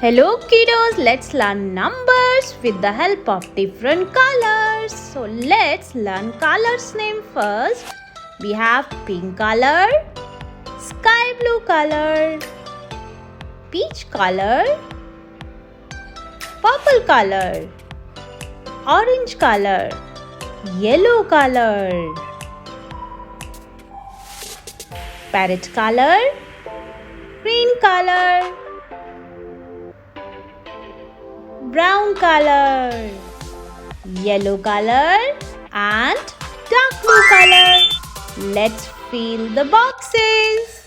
Hello kiddos, let's learn numbers with the help of different colors. So let's learn colors name first. We have pink color, sky blue color, peach color, purple color, orange color, yellow color, parrot color, green color, brown color, yellow color and dark blue color. Let's fill the boxes.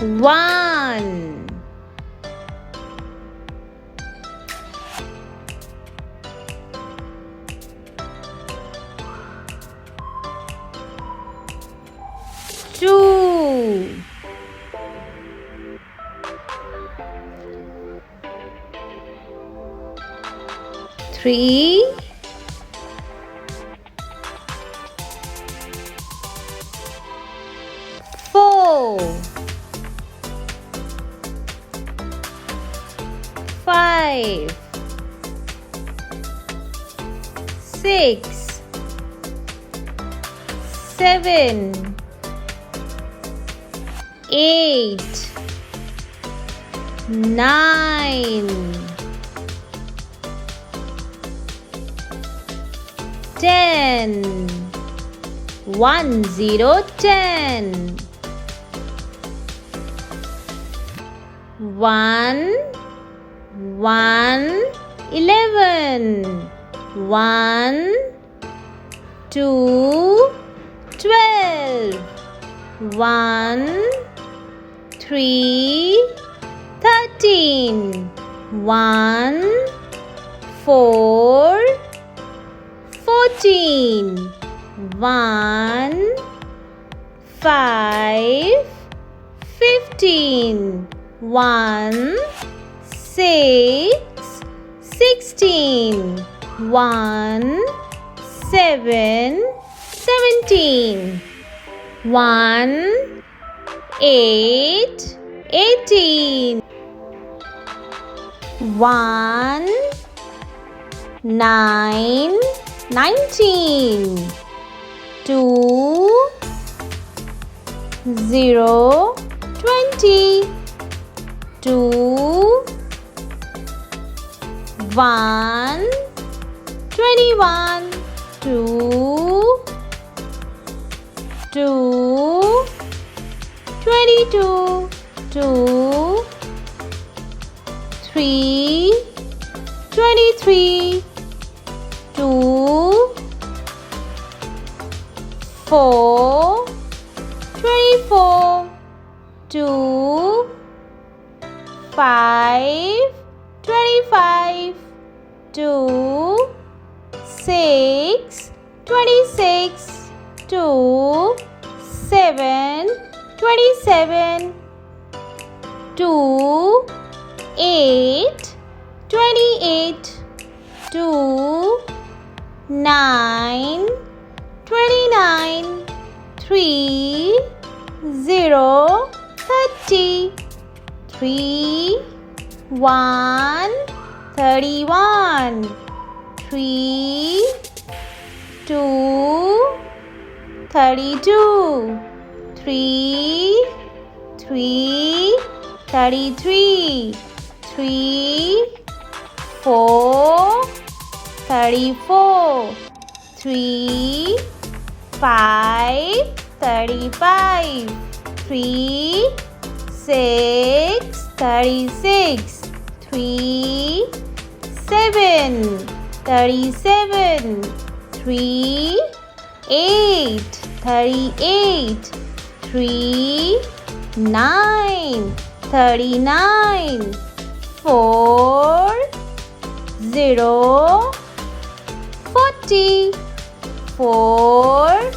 One, two, three, four, 5, 6, 7, 8, 9, 10. 1, 0, 10. 1, 11. 1, 2, 12. 1, 3, 13. 1, 4, 14. 1, 5, 15. 1, 6, 16. 1, 7, 17. 1, 8, 18. 1, 9, 19. 2, 0, 20. 2, 1, 21. 2, 2, 22. 2, 3, 23. 2, 4, 24. 2, 5, 25. 2, 6, 26. 2, 7, 27. 2, 8, 28. 2, 9, 29. 3, 0, 30. 3, 1, 31. 3, 2, 32. 3, 3, 33. 3, 4, 34. 3, 5, 35. 3, 6, 36. 3, 7, 37. 3, 8, 38. 3, 9, 39. 4, 0, 40. 4,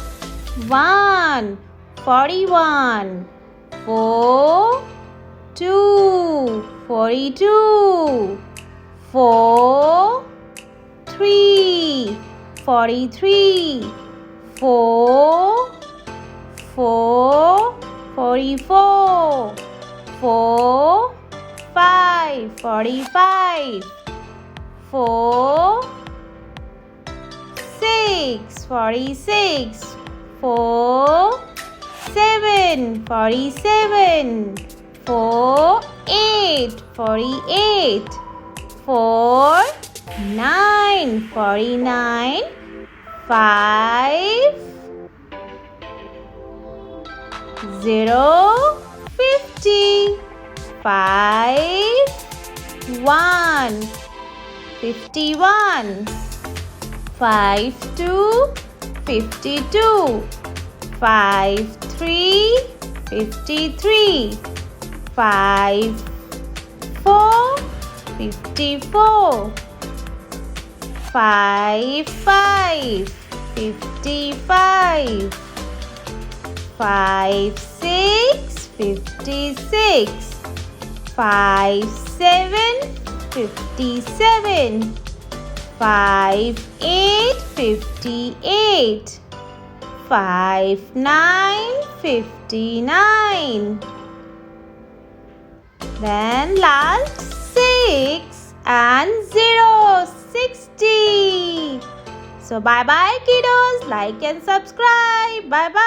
1, 41. 4, 2, 42. 4, 3, 43. 4, 4, 44. 4, 5, 45. 4, 6, 46. 4, 7, 47. 4, 8, 48. 4, 9, 49. 5, 0, 50. 5, 1, 51. 5, 2, 52. 5, 3, 53. 5, 4, 54. 5, 5, 55. 5, 6, 56. 5, 7, 57. 5, 8, 58. 5, 9, 59. Then last 6 and 0, 60. So bye bye kiddos. Like and subscribe. Bye bye.